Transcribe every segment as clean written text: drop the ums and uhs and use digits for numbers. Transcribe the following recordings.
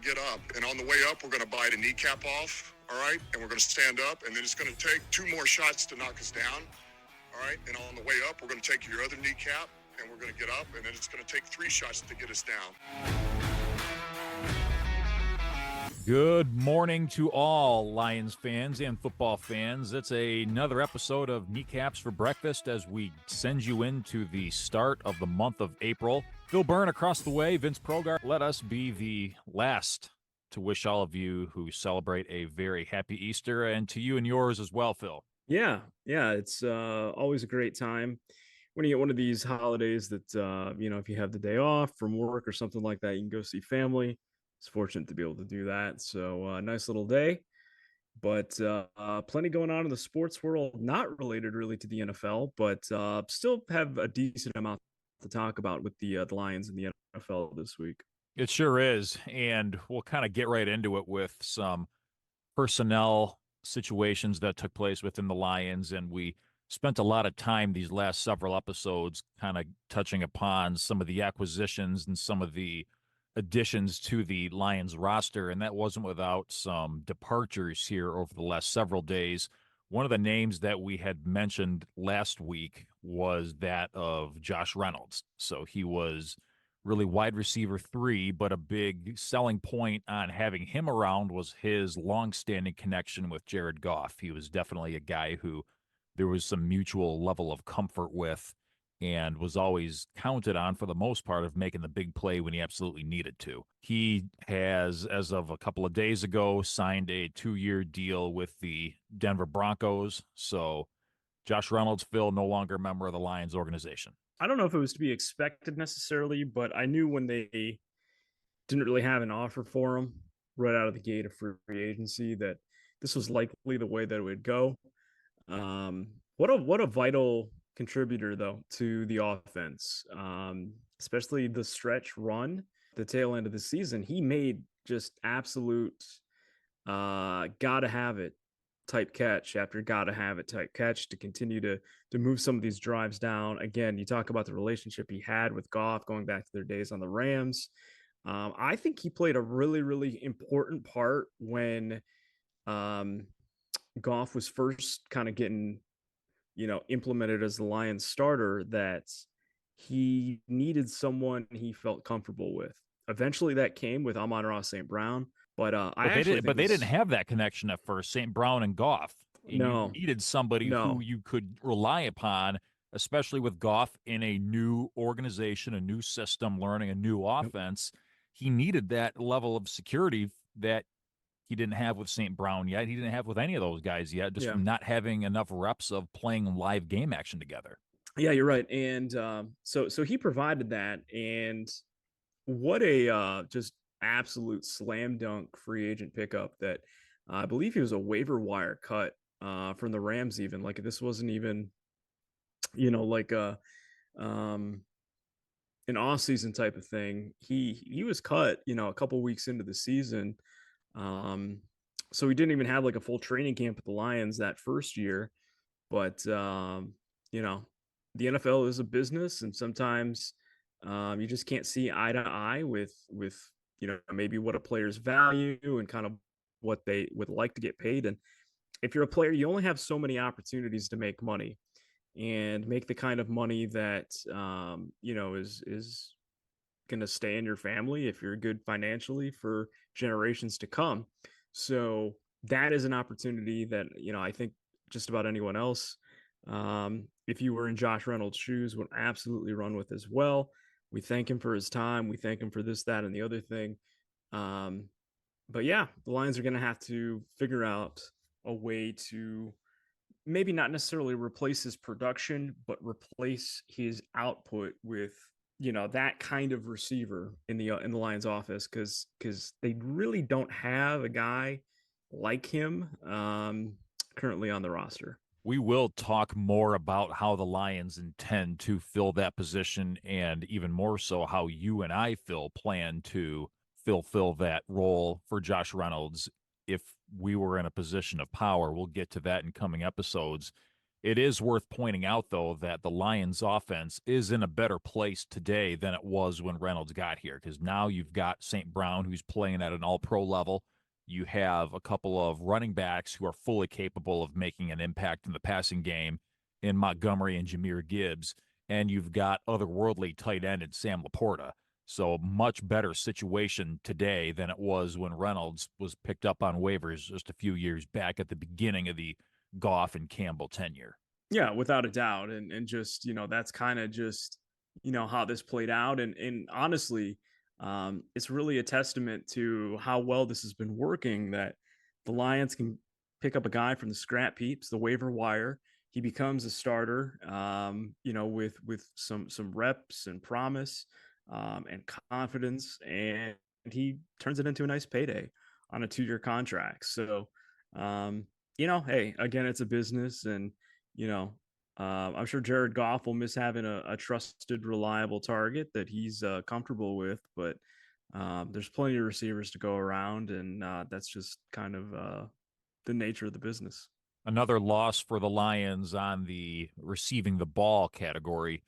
get up, and on the way up, we're going to bite a kneecap off, all right? And we're going to stand up, and then it's going to take 2 more shots to knock us down, all right? And on the way up, we're going to take your other kneecap, and we're going to get up, and then it's going to take 3 shots to get us down. Good morning to all Lions fans and football fans. It's another episode of Kneecaps for Breakfast as we send you into the start of the month of April. Phil Byrne across the way, Vince Progar. Let us be the last to wish all of you who celebrate a very happy Easter, and to you and yours as well, Phil. Yeah, it's always a great time when you get one of these holidays that, if you have the day off from work or something like that, you can go see family. It's fortunate to be able to do that. So nice little day, but plenty going on in the sports world, not related really to the NFL, but still have a decent amount to talk about with the Lions and the NFL this week. It sure is, and we'll kind of get right into it with some personnel situations that took place within the Lions, and we spent a lot of time these last several episodes kind of touching upon some of the acquisitions and some of the additions to the Lions roster, and that wasn't without some departures here over the last several days. One of the names that we had mentioned last week was that of Josh Reynolds. So he was really wide receiver 3, but a big selling point on having him around was his long-standing connection with Jared Goff. He was definitely a guy who there was some mutual level of comfort with and was always counted on for the most part of making the big play when he absolutely needed to. He has, as of a couple of days ago, signed a 2-year deal with the Denver Broncos. So Josh Reynolds, Phil, no longer a member of the Lions organization. I don't know if it was to be expected necessarily, but I knew when they didn't really have an offer for him right out of the gate of free agency that this was likely the way that it would go. What a vital contributor though to the offense, especially the stretch run, the tail end of the season. He made just absolute gotta have it type catch after gotta have it type catch to continue to move some of these drives down. Again, you talk about the relationship he had with Goff going back to their days on the Rams. I think he played a really, really important part when Goff was first kind of getting implemented as the Lions starter, that he needed someone he felt comfortable with. Eventually that came with Amon-Ra St. Brown, but they didn't have that connection at first, St. Brown and Goff. No. You needed somebody who you could rely upon, especially with Goff in a new organization, a new system, learning a new offense. He needed that level of security that he didn't have with St. Brown yet. He didn't have with any of those guys yet, just from not having enough reps of playing live game action together. Yeah, you're right. And so he provided that, and what a just absolute slam dunk free agent pickup that I believe he was a waiver wire cut from the Rams. Even like this wasn't even, like an off-season type of thing. He was cut, a couple weeks into the season. So he didn't even have like a full training camp with the Lions that first year, but the NFL is a business, and sometimes you just can't see eye to eye with maybe what a player's value and kind of what they would like to get paid. And if you're a player, you only have so many opportunities to make money and make the kind of money that is going to stay in your family if you're good financially for generations to come. So that is an opportunity that I think just about anyone else, if you were in Josh Reynolds' shoes, would absolutely run with as well. We thank him for his time. We thank him for this, that, and the other thing. But yeah, the Lions are going to have to figure out a way to maybe not necessarily replace his production, but replace his output with that kind of receiver in the Lions office, because they really don't have a guy like him currently on the roster. We will talk more about how the Lions intend to fill that position, and even more so how you and I, Phil, plan to fulfill that role for Josh Reynolds if we were in a position of power. We'll get to that in coming episodes. It is worth pointing out, though, that the Lions offense is in a better place today than it was when Reynolds got here, because now you've got St. Brown, who's playing at an all-pro level. You have a couple of running backs who are fully capable of making an impact in the passing game in Montgomery and Jahmyr Gibbs, and you've got otherworldly tight end in Sam Laporta. So much better situation today than it was when Reynolds was picked up on waivers just a few years back at the beginning of the Goff and Campbell tenure. Yeah, without a doubt. And just, that's kind of just, how this played out. And honestly, it's really a testament to how well this has been working that the Lions can pick up a guy from the scrap heaps, the waiver wire. He becomes a starter, with some reps and promise, and confidence, and he turns it into a nice payday on a 2-year contract. So, hey, again, it's a business, and you know, I'm sure Jared Goff will miss having a trusted, reliable target that he's comfortable with, but there's plenty of receivers to go around, and that's just kind of the nature of the business. Another loss for the Lions on the receiving the ball category.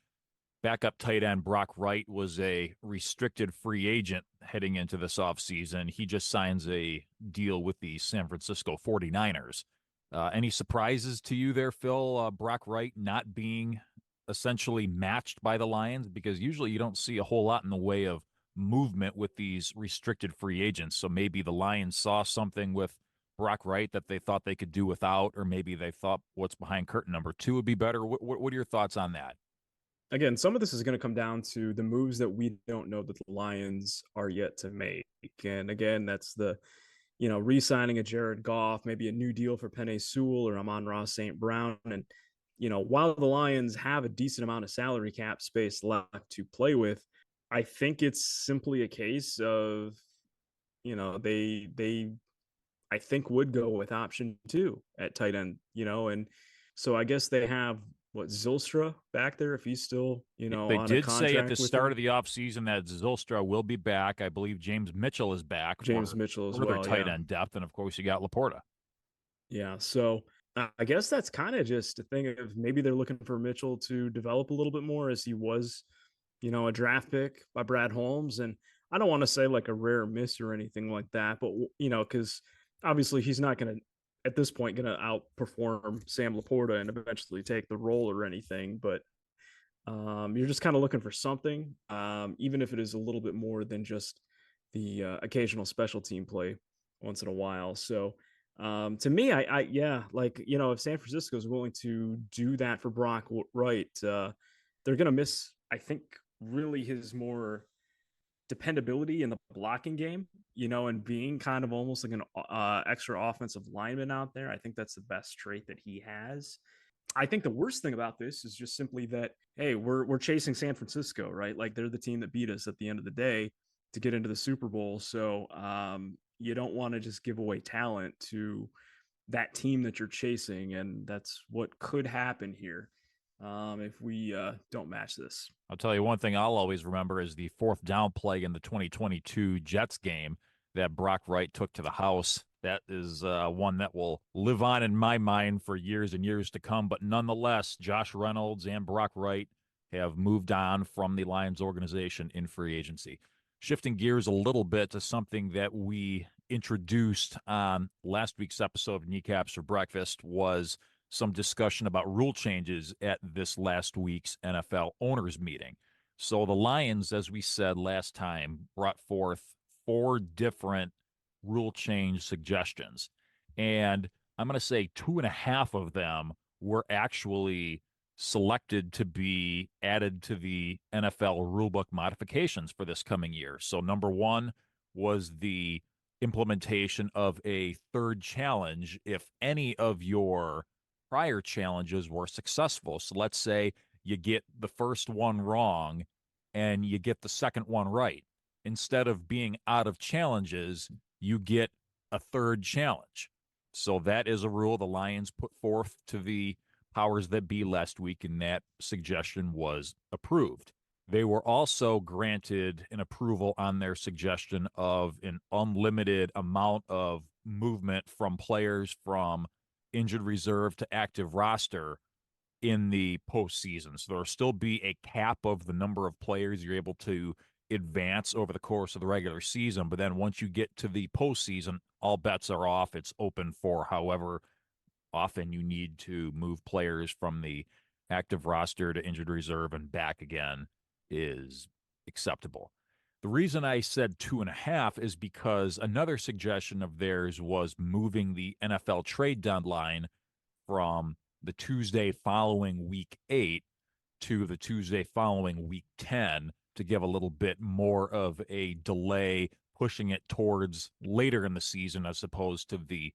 Backup tight end Brock Wright was a restricted free agent heading into this offseason. He just signs a deal with the San Francisco 49ers. Any surprises to you there, Phil? Brock Wright not being essentially matched by the Lions? Because usually you don't see a whole lot in the way of movement with these restricted free agents. So maybe the Lions saw something with Brock Wright that they thought they could do without, or maybe they thought what's behind curtain number 2 would be better. What are your thoughts on that? Again, some of this is going to come down to the moves that we don't know that the Lions are yet to make. And again, that's the, re-signing a Jared Goff, maybe a new deal for Penei Sewell or Amon-Ra St. Brown. And, while the Lions have a decent amount of salary cap space left to play with, I think it's simply a case of, they I think would go with option 2 at tight end, and so I guess they have what, Zylstra back there if he's still, They on a did say at the contract with start them. of the offseason that Zylstra will be back. I believe James Mitchell is back James for Mitchell as further well, tight yeah. end depth. And of course, you got Laporta. Yeah, so I guess that's kind of just a thing of maybe they're looking for Mitchell to develop a little bit more as he was, a draft pick by Brad Holmes. And I don't want to say like a rare miss or anything like that, but, because obviously he's not going to, at this point, going to outperform Sam Laporta and eventually take the role or anything. But you're just kind of looking for something, even if it is a little bit more than just the occasional special team play once in a while. So to me, yeah, like, if San Francisco is willing to do that for Brock Wright, they're going to miss, I think, really his more dependability in the blocking game, and being kind of almost like an extra offensive lineman out there. I think that's the best trait that he has. I think the worst thing about this is just simply that, hey, we're chasing San Francisco, right? Like they're the team that beat us at the end of the day to get into the Super Bowl. So you don't want to just give away talent to that team that you're chasing, and that's what could happen here if we don't match this. I'll tell you one thing I'll always remember is the 4th down play in the 2022 Jets game that Brock Wright took to the house. That is one that will live on in my mind for years and years to come. But nonetheless, Josh Reynolds and Brock Wright have moved on from the Lions organization in free agency. Shifting gears a little bit to something that we introduced on last week's episode of Kneecaps for Breakfast was some discussion about rule changes at this last week's NFL owners meeting. So the Lions, as we said last time, brought forth 4 different rule change suggestions. And I'm going to say 2.5 of them were actually selected to be added to the NFL rulebook modifications for this coming year. So number 1 was the implementation of a 3rd challenge if any of your prior challenges were successful. So let's say you get the first one wrong and you get the second one right. Instead of being out of challenges, you get a 3rd challenge. So that is a rule the Lions put forth to the powers that be last week, and that suggestion was approved. They were also granted an approval on their suggestion of an unlimited amount of movement from players from injured reserve to active roster in the postseason. So there'll still be a cap of the number of players you're able to advance over the course of the regular season. But then once you get to the postseason, all bets are off. It's open for however often you need to move players from the active roster to injured reserve and back again is acceptable. The reason I said 2.5 is because another suggestion of theirs was moving the NFL trade deadline from the Tuesday following week 8 to the Tuesday following week 10 to give a little bit more of a delay, pushing it towards later in the season as opposed to the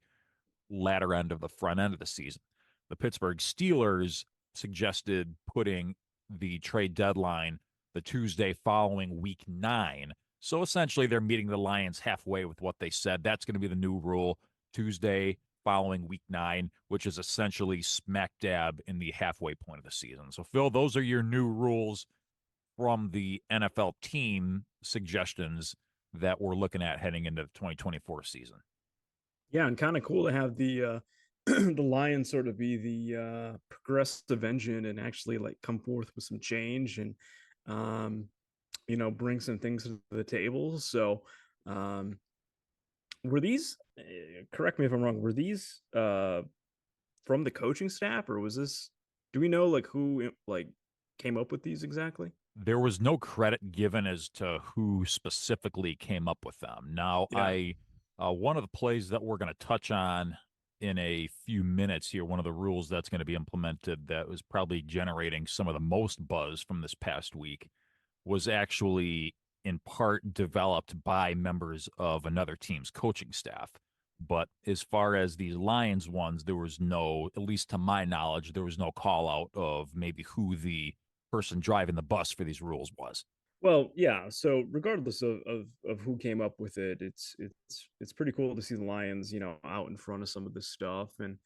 latter end of the front end of the season. The Pittsburgh Steelers suggested putting the trade deadline the Tuesday following week 9. So essentially, they're meeting the Lions halfway with what they said. That's going to be the new rule, Tuesday following week 9, which is essentially smack dab in the halfway point of the season. So, Phil, those are your new rules from the NFL team suggestions that we're looking at heading into the 2024 season. Yeah, and kind of cool to have the the Lions sort of be the progressive engine and actually like come forth with some change and um, bring some things to the table. So um, were these? Correct me if I'm wrong. Were these from the coaching staff, or was this? Do we know like who like came up with these exactly? There was no credit given as to who specifically came up with them. Now, Yeah. one of the plays that we're going to touch on in a few minutes here, one of the rules that's going to be implemented that was probably generating some of the most buzz from this past week was actually in part developed by members of another team's coaching staff. But as far as these Lions ones, there was no, at least to my knowledge, there was no call out of maybe who the person driving the bus for these rules was. Well, yeah. So regardless of who came up with it, it's pretty cool to see the Lions, out in front of some of this stuff, and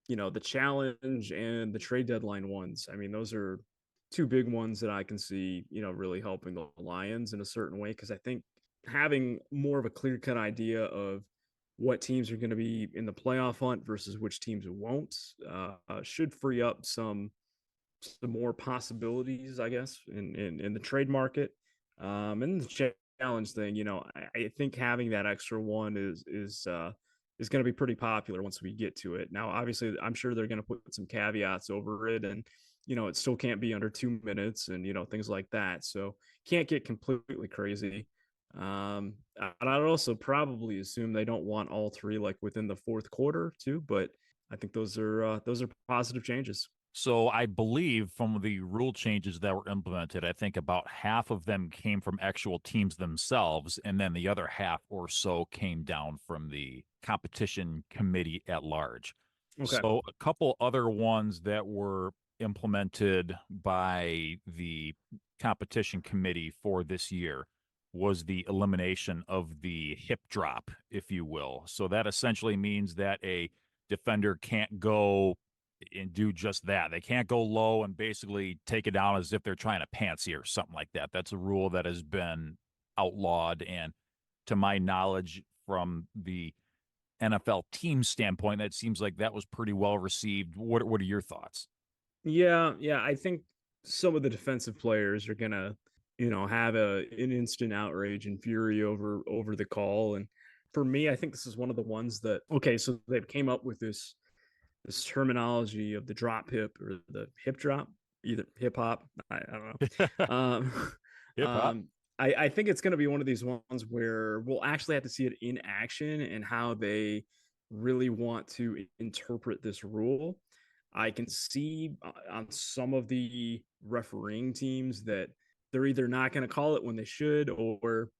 the challenge and the trade deadline ones. I mean, those are two big ones that I can see, really helping the Lions in a certain way because I think having more of a clear cut idea of what teams are going to be in the playoff hunt versus which teams won't should free up some more possibilities, I guess, in the trade market. And the challenge thing, I think having that extra one is going to be pretty popular once we get to it. Now, obviously, I'm sure they're going to put some caveats over it, and it still can't be under 2 minutes, and things like that. So can't get completely crazy. And I'd also probably assume they don't want all three like within the fourth quarter too, but I think those are positive changes. So I believe from the rule changes that were implemented, I think about half of them came from actual teams themselves, and then the other half or so came down from the competition committee at large. Okay. So a couple other ones that were implemented by the competition committee for this year was the elimination of the hip drop, if you will. So that essentially means that a defender can't go and do just that. They can't go low and basically take it down as if they're trying to pantsy or something like that. That's a rule that has been outlawed. And to my knowledge, from the NFL team standpoint, that seems like that was pretty well received. What are your thoughts? Yeah. I think some of the defensive players are gonna, have an instant outrage and fury over the call. And for me, I think this is one of the ones that okay, so they came up with this terminology of the drop hip or the hip drop, either hip hop. I don't know. Hip hop. I think it's going to be one of these ones where we'll actually have to see it in action and how they really want to interpret this rule. I can see on some of the refereeing teams that they're either not going to call it when they should, or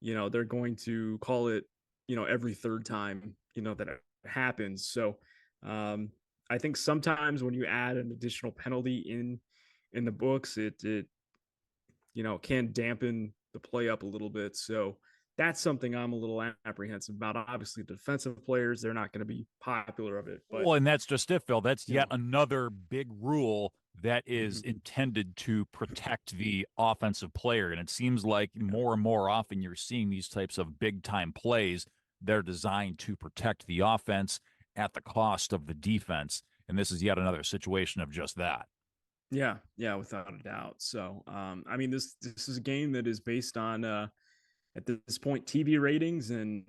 they're going to call it every third time that it happens. So I think sometimes when you add an additional penalty in the books, it can dampen the play up a little bit. So that's something I'm a little apprehensive about. Obviously, defensive players, they're not going to be popular of it, but Well, and that's just it, Phil. That's you yet know, another big rule that is mhm. intended to protect the offensive player. And it seems like more and more often you're seeing these types of big time plays. They're designed to protect the offense at the cost of the defense. And this is yet another situation of just that. Yeah, without a doubt. So, I mean, this is a game that is based on at this point TV ratings and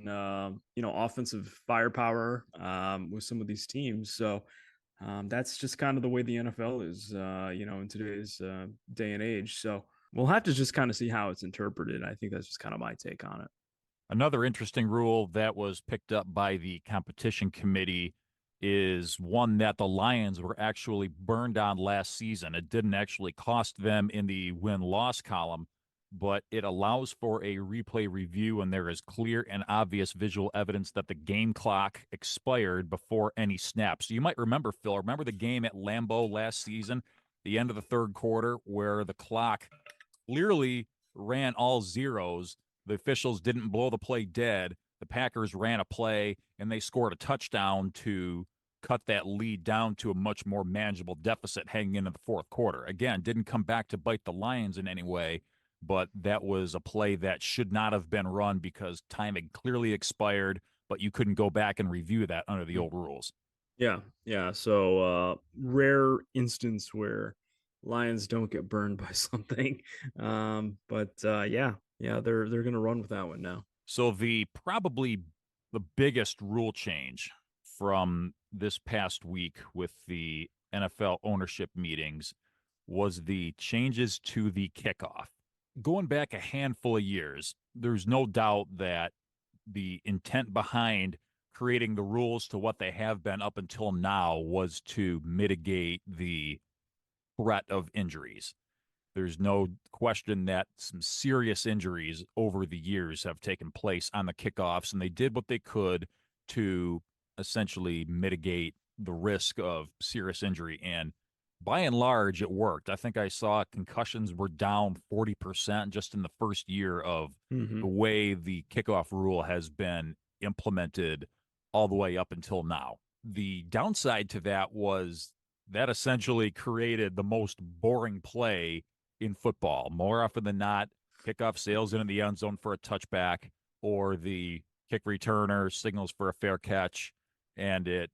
offensive firepower with some of these teams. So that's just kind of the way the NFL is, in today's day and age. So we'll have to just kind of see how it's interpreted. I think that's just kind of my take on it. Another interesting rule that was picked up by the competition committee is one that the Lions were actually burned on last season. It didn't actually cost them in the win-loss column, but it allows for a replay review when there is clear and obvious visual evidence that the game clock expired before any snaps. So you might remember, Phil, remember the game at Lambeau last season, the end of the third quarter, where the clock clearly ran all zeros. The officials didn't blow the play dead. The Packers ran a play and they scored a touchdown to cut that lead down to a much more manageable deficit hanging into the fourth quarter. Again, didn't come back to bite the Lions in any way, but that was a play that should not have been run because time had clearly expired, but you couldn't go back and review that under the old rules. Yeah. So rare instance where Lions don't get burned by something. But they're gonna run with that one now. So probably the biggest rule change from this past week with the NFL ownership meetings was the changes to the kickoff. Going back a handful of years, there's no doubt that the intent behind creating the rules to what they have been up until now was to mitigate the threat of injuries. There's no question that some serious injuries over the years have taken place on the kickoffs, and they did what they could to essentially mitigate the risk of serious injury. And by and large, it worked. I think I saw concussions were down 40% just in the first year of the way the kickoff rule has been implemented all the way up until now. The downside to that was that essentially created the most boring play in football. More often than not, kickoff sails into the end zone for a touchback, or the kick returner signals for a fair catch, and it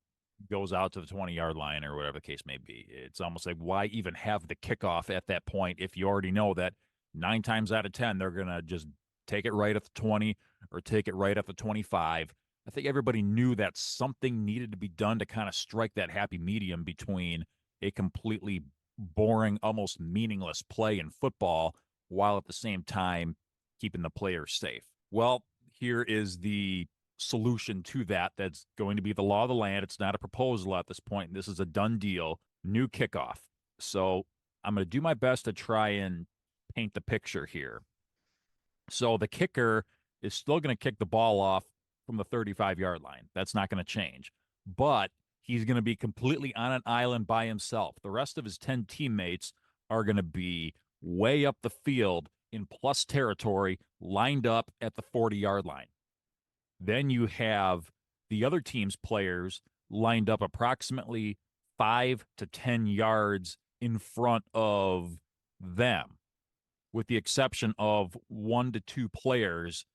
goes out to the 20-yard line or whatever the case may be. It's almost like, why even have the kickoff at that point if you already know that 9 times out of 10 they're going to just take it right at the 20 or take it right at the 25. I think everybody knew that something needed to be done to kind of strike that happy medium between a completely boring, almost meaningless play in football while at the same time keeping the players safe. Well, here is the solution to that that's going to be the law of the land. It's not a proposal at this point. This is a done deal. New kickoff. So I'm going to do my best to try and paint the picture here. So the kicker is still going to kick the ball off from the 35-yard line. That's not going to change. But he's going to be completely on an island by himself. The rest of his 10 teammates are going to be way up the field in plus territory, lined up at the 40-yard line. Then you have the other team's players lined up approximately 5 to 10 yards in front of them, with the exception of 1 to 2 players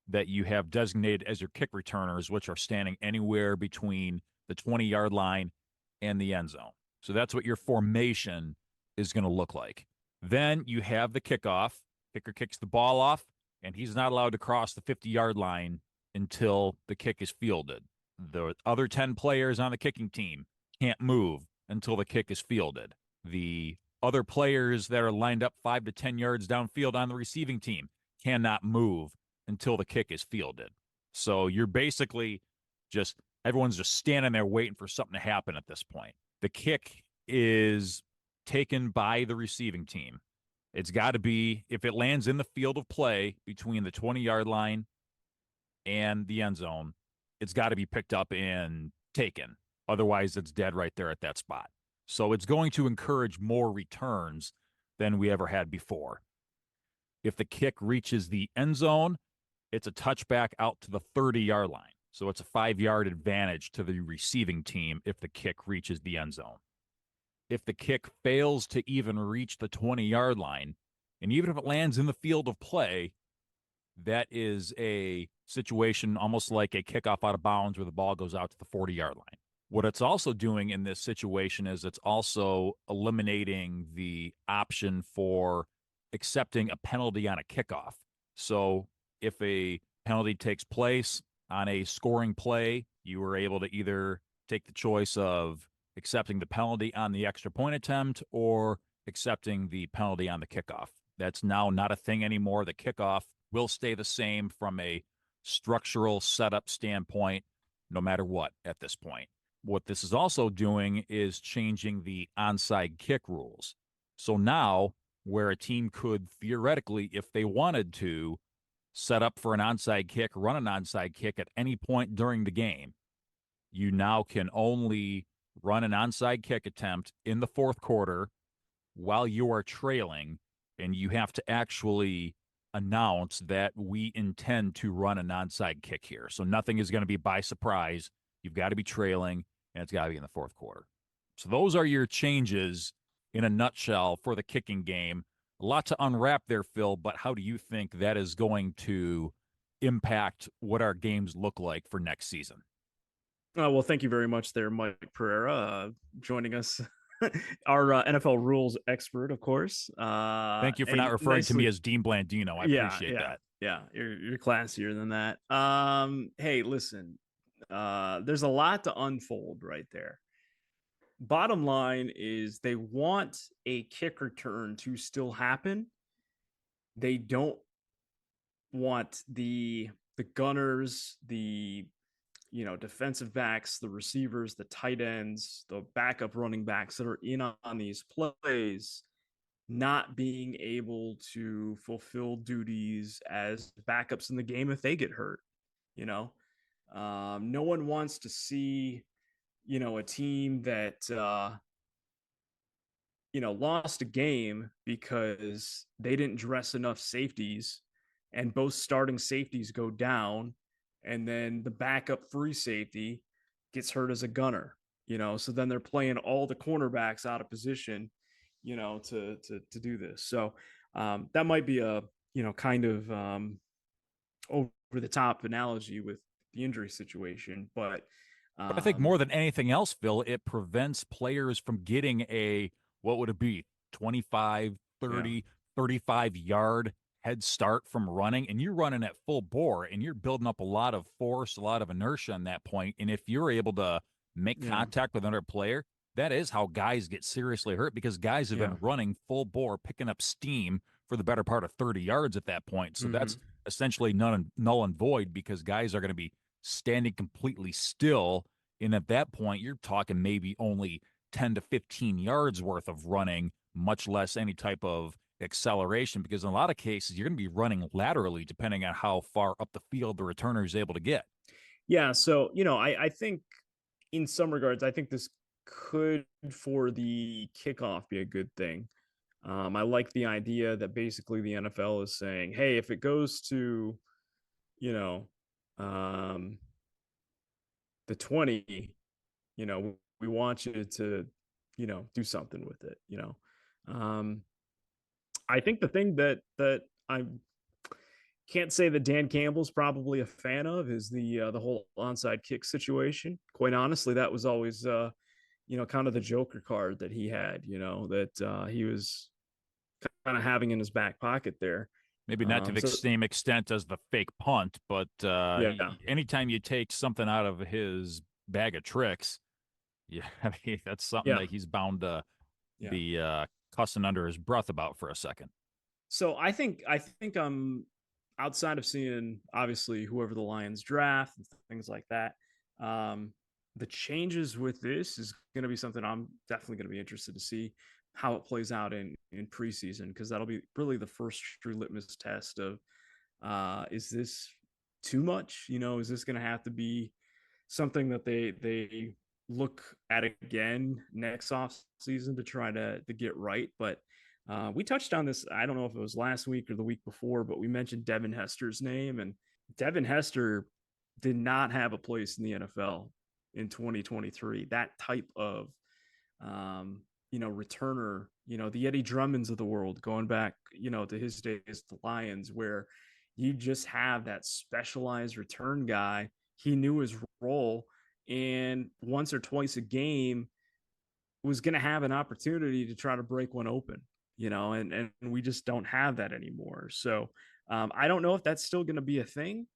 that you have designated as your kick returners, which are standing anywhere between the 20-yard line and the end zone. So that's what your formation is going to look like. Then you have the kickoff. Kicker kicks the ball off, and he's not allowed to cross the 50-yard line until the kick is fielded. The other 10 players on the kicking team can't move until the kick is fielded. The other players that are lined up 5 to 10 yards downfield on the receiving team cannot move until the kick is fielded. So you're basically everyone's just standing there waiting for something to happen at this point. The kick is taken by the receiving team. It's got to be, if it lands in the field of play between the 20-yard line and the end zone, it's got to be picked up and taken. Otherwise, it's dead right there at that spot. So it's going to encourage more returns than we ever had before. If the kick reaches the end zone, it's a touchback out to the 30-yard line. So it's a 5-yard advantage to the receiving team if the kick reaches the end zone. If the kick fails to even reach the 20-yard line, and even if it lands in the field of play, that is a situation almost like a kickoff out of bounds where the ball goes out to the 40-yard line. What it's also doing in this situation is it's also eliminating the option for accepting a penalty on a kickoff. So if a penalty takes place on a scoring play, you were able to either take the choice of accepting the penalty on the extra point attempt or accepting the penalty on the kickoff. That's now not a thing anymore. The kickoff will stay the same from a structural setup standpoint, no matter what at this point. What this is also doing is changing the onside kick rules. So now, where a team could theoretically, if they wanted to, set up for an onside kick, run an onside kick at any point during the game, you now can only run an onside kick attempt in the fourth quarter while you are trailing, and you have to actually announce that we intend to run an onside kick here. So nothing is going to be by surprise. You've got to be trailing, and it's got to be in the fourth quarter. So those are your changes in a nutshell for the kicking game. A lot to unwrap there, Phil, but how do you think that is going to impact what our games look like for next season? Well, thank you very much there, Mike Pereira, joining us. Our NFL rules expert, of course. Thank you for not And referring to me nicely, as Dean Blandino. I yeah, appreciate yeah, that. yeah. You're classier than that. Hey, listen, there's a lot to unfold right there. Bottom line is they want a kick return to still happen. They don't want the gunners, the defensive backs, the receivers, the tight ends, the backup running backs that are in on these plays not being able to fulfill duties as backups in the game if they get hurt. You know, no one wants to see a team that lost a game because they didn't dress enough safeties and both starting safeties go down and then the backup free safety gets hurt as a gunner, so then they're playing all the cornerbacks out of position, to do this. So that might be a, kind of over the top analogy with the injury situation, but But I think more than anything else, Phil, it prevents players from getting a, what would it be, 25, yeah, 30, 35-yard head start from running. And you're running at full bore and you're building up a lot of force, a lot of inertia on that point. And if you're able to make yeah, contact with another player, that is how guys get seriously hurt because guys have yeah. been running full bore, picking up steam for the better part of 30 yards at that point. So Mm-hmm. that's essentially null and void because guys are going to be standing completely still, and at that point, you're talking maybe only 10 to 15 yards worth of running, much less any type of acceleration, because in a lot of cases, you're going to be running laterally depending on how far up the field the returner is able to get. Yeah, so I think in some regards, I think this could for the kickoff be a good thing. I like the idea that basically the NFL is saying, hey, if it goes to, you know, um, the 20, we want you to, do something with it, Um, I think the thing that I can't say that Dan Campbell's probably a fan of is the whole onside kick situation. Quite honestly, that was always kind of the Joker card that he had, that he was kind of having in his back pocket there. Maybe not to the So same extent as the fake punt, but yeah, anytime you take something out of his bag of tricks, yeah, I mean, that's something yeah, that he's bound to yeah. be cussing under his breath about for a second. So I think I'm outside of seeing obviously whoever the Lions draft and things like that. Um, the changes with this is going to be something I'm definitely going to be interested to see how it plays out in preseason, because that'll be really the first true litmus test of is this too much? Is this going to have to be something that they look at again next off season to try to get right? But we touched on this. I don't know if it was last week or the week before, but we mentioned Devin Hester's name, and Devin Hester did not have a place in the NFL in 2023. That type of returner, the Eddie Drummonds of the world, going back, to his days, the Lions, where you just have that specialized return guy. He knew his role, and once or twice a game was going to have an opportunity to try to break one open, and we just don't have that anymore. So I don't know if that's still going to be a thing,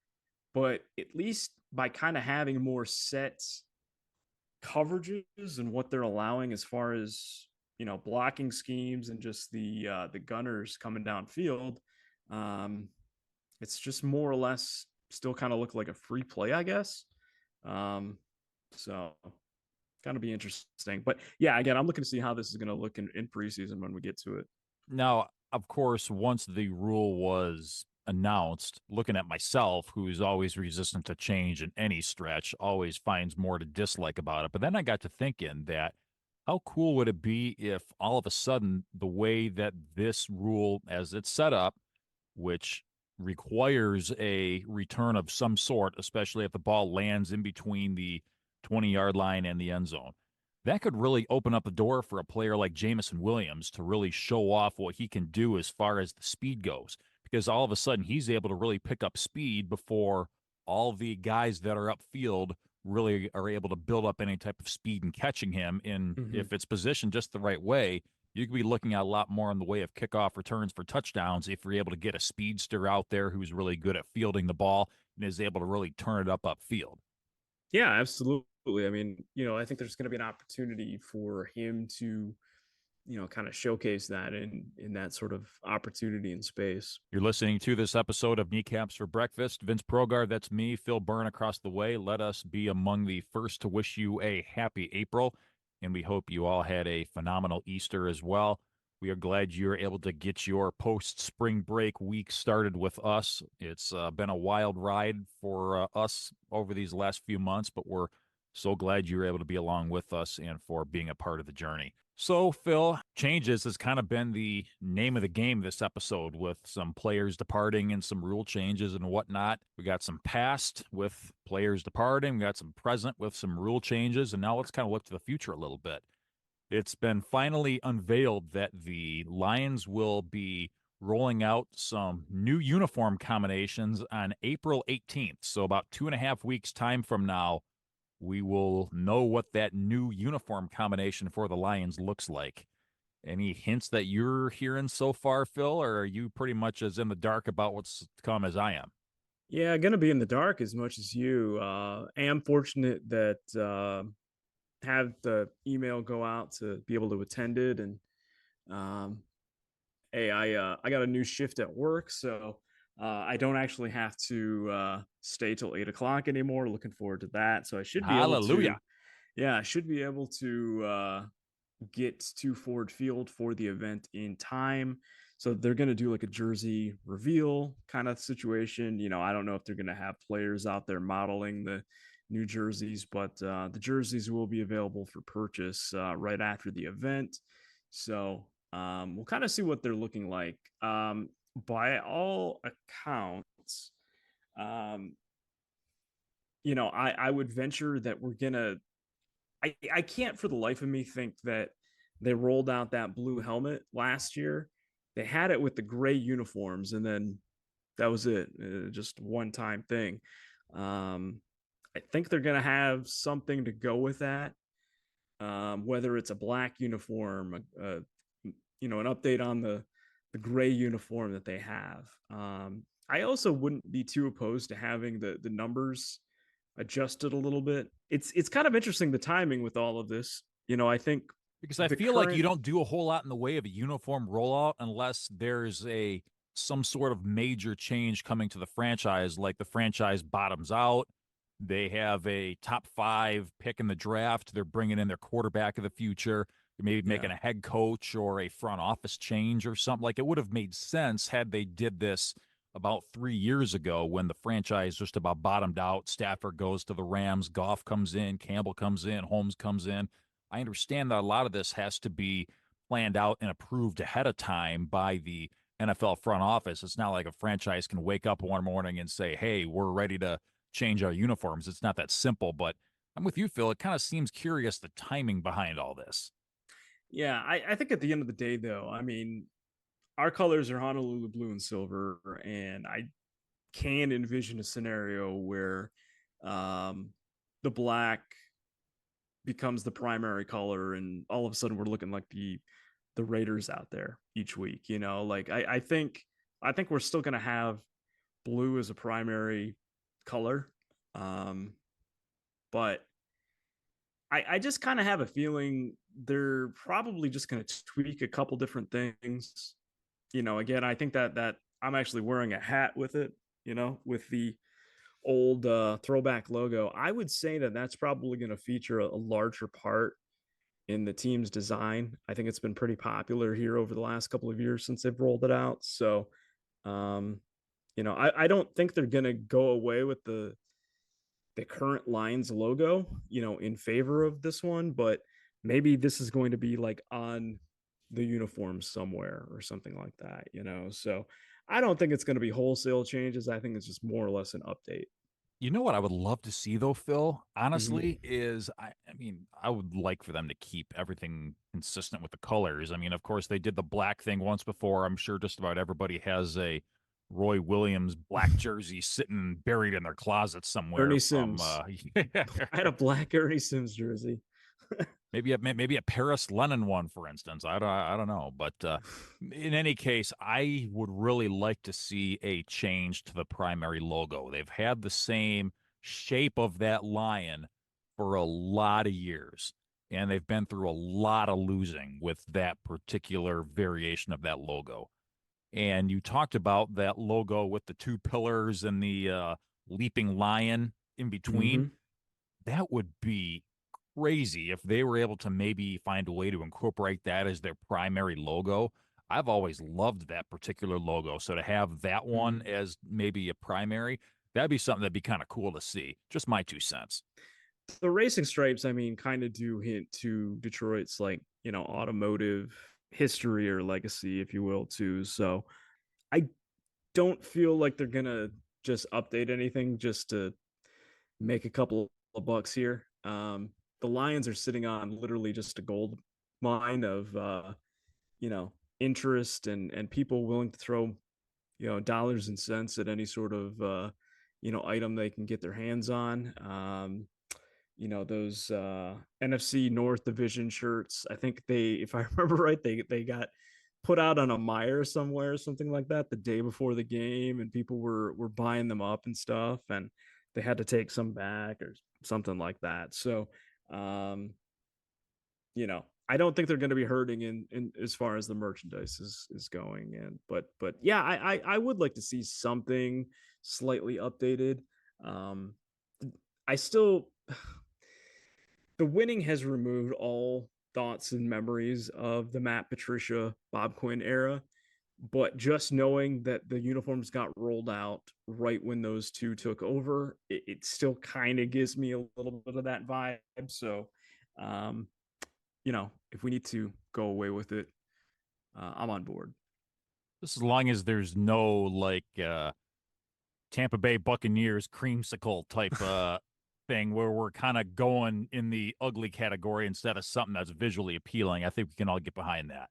but at least by kind of having more set coverages and what they're allowing as far as blocking schemes and just the gunners coming downfield, um, it's just more or less still kind of look like a free play, I guess. So kind of be interesting. But yeah, again, I'm looking to see how this is going to look in preseason when we get to it. Now, of course, once the rule was announced, looking at myself, who's always resistant to change in any stretch, always finds more to dislike about it. But then I got to thinking that how cool would it be if all of a sudden the way that this rule, as it's set up, which requires a return of some sort, especially if the ball lands in between the 20-yard line and the end zone, that could really open up the door for a player like Jamison Williams to really show off what he can do as far as the speed goes. Because all of a sudden he's able to really pick up speed before all the guys that are upfield really are able to build up any type of speed in catching him. And if it's positioned just the right way, you could be looking at a lot more in the way of kickoff returns for touchdowns if you're able to get a speedster out there who's really good at fielding the ball and is able to really turn it up upfield. Yeah, absolutely. I mean, I think there's going to be an opportunity for him to, kind of showcase that in that sort of opportunity in space. You're listening to this episode of Kneecaps for Breakfast. Vince Progard, that's me, Phil Byrne across the way. Let us be among the first to wish you a happy April, and we hope you all had a phenomenal Easter as well. We are glad you're able to get your post-spring break week started with us. It's been a wild ride for us over these last few months, but we're so glad you're able to be along with us and for being a part of the journey. So, Phil, changes has kind of been the name of the game this episode, with some players departing and some rule changes and whatnot. We got some past with players departing, we got some present with some rule changes, and now let's kind of look to the future a little bit. It's been finally unveiled that the Lions will be rolling out some new uniform combinations on April 18th. So, about 2.5 weeks' time from now, we will know what that new uniform combination for the Lions looks like. Any hints that you're hearing so far, Phil, or are you pretty much as in the dark about what's to come as I am? Yeah, gonna be in the dark as much as you. I am fortunate that have the email go out to be able to attend it, and um, hey, I got a new shift at work, so I don't actually have to stay till 8 o'clock anymore. Looking forward to that. So I should be able to, Hallelujah. yeah, I should be able to get to Ford Field for the event in time. So they're going to do like a jersey reveal kind of situation. I don't know if they're going to have players out there modeling the new jerseys, but the jerseys will be available for purchase right after the event. So we'll kind of see what they're looking like. By all accounts, um, I would venture that we're gonna. I can't for the life of me think that they rolled out that blue helmet last year. They had it with the gray uniforms, and then that was it. Just one time thing. I think they're gonna have something to go with that. Whether it's a black uniform, an update on the gray uniform that they have. I also wouldn't be too opposed to having the numbers adjusted a little bit. It's kind of interesting the timing with all of this. I think Because I the feel like you current don't do a whole lot in the way of a uniform rollout unless there's some sort of major change coming to the franchise, like the franchise bottoms out. They have a top 5 pick in the draft. They're bringing in their quarterback of the future. They're maybe yeah making a head coach or a front office change or something. Like, it would have made sense had they did this about 3 years ago when the franchise just about bottomed out. Stafford goes to the Rams, Goff comes in, Campbell comes in, Holmes comes in. I understand that a lot of this has to be planned out and approved ahead of time by the NFL front office. It's not like a franchise can wake up one morning and say, hey, we're ready to change our uniforms. It's not that simple, but I'm with you, Phil. It kind of seems curious the timing behind all this. yeah. I think at the end of the day, though, I mean, our colors are Honolulu blue and silver, and I can envision a scenario where um, the black becomes the primary color, and all of a sudden we're looking like the Raiders out there each week. Like I think we're still gonna have blue as a primary color, but I just kind of have a feeling they're probably just going to tweak a couple different things. Again, I think that I'm actually wearing a hat with it, with the old throwback logo. I would say that that's probably going to feature a larger part in the team's design. I think it's been pretty popular here over the last couple of years since they've rolled it out. So, I don't think they're going to go away with the current Lions logo, in favor of this one, but maybe this is going to be like on the uniform somewhere or something like that, So I don't think it's going to be wholesale changes. I think it's just more or less an update. You know what I would love to see though, Phil, Mhm. honestly, is I mean, I would like for them to keep everything consistent with the colors. I mean, of course, they did the black thing once before. I'm sure just about everybody has a Roy Williams black jersey sitting buried in their closet somewhere Ernie from Sims. I had a black Ernie Sims jersey. maybe a Paris Lennon one, for instance. I don't know, but in any case, I would really like to see a change to the primary logo. They've had the same shape of that lion for a lot of years, and they've been through a lot of losing with that particular variation of that logo. And you talked about that logo with the two pillars and the leaping lion in between. Hmm. That would be crazy if they were able to maybe find a way to incorporate that as their primary logo. I've always loved that particular logo. So to have that one Hmm. as maybe a primary, that'd be something that'd be kind of cool to see. Just my 2 cents. The racing stripes, I mean, kind of do hint to Detroit's, like, automotive history or legacy, if you will, too. So I don't feel like they're gonna just update anything just to make a couple of bucks here. The Lions are sitting on literally just a gold mine of you know interest and people willing to throw dollars and cents at any sort of item they can get their hands on. Those NFC North Division shirts. I think if I remember right, they got put out on a Meyer somewhere, something like that, the day before the game, and people were buying them up and stuff, and they had to take some back or something like that. So, um, I don't think they're going to be hurting in as far as the merchandise is going. And but yeah, I would like to see something slightly updated. Um, I still the winning has removed all thoughts and memories of the Matt Patricia Bob Quinn era, but just knowing that the uniforms got rolled out right when those two took over, it still kind of gives me a little bit of that vibe. So, um, if we need to go away with it, I'm on board. Just as long as there's no like Tampa Bay Buccaneers creamsicle type thing where we're kind of going in the ugly category instead of something that's visually appealing. I think we can all get behind that.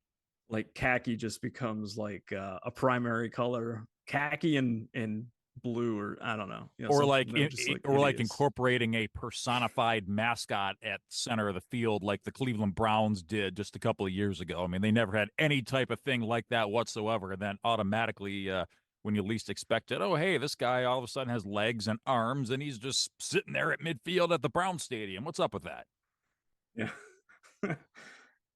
Like khaki just becomes like a primary color, khaki and blue, or I don't know, Or something like that just like or like hideous. incorporating a personified mascot at center of the field like the Cleveland Browns did just a couple of years ago. I mean, they never had any type of thing like that whatsoever, and then automatically when you least expect it, oh hey, this guy all of a sudden has legs and arms and he's just sitting there at midfield at the Brown Stadium. What's up with that? Yeah.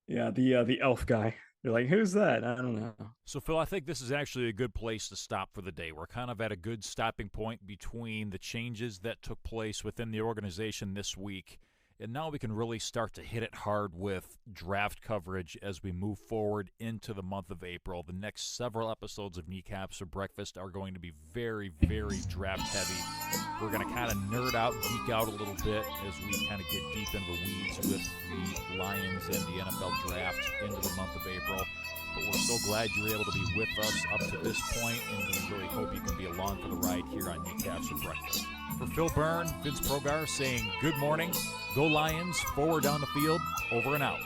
Yeah, the elf guy. You're like, who's that? I don't know. So, Phil, I think this is actually a good place to stop for the day. We're kind of at a good stopping point between the changes that took place within the organization this week, and now we can really start to hit it hard with draft coverage as we move forward into the month of April. The next several episodes of Kneecaps for Breakfast are going to be very, very draft heavy. We're going to kind of nerd out, geek out a little bit as we kind of get deep into the weeds with the Lions and the NFL draft into the month of April. But we're so glad you're able to be with us up to this point, and we really hope you can be along for the ride here on Kneecaps for Breakfast. For Phil Byrne, Vince Progar saying good morning, go Lions, forward down the field, over and out.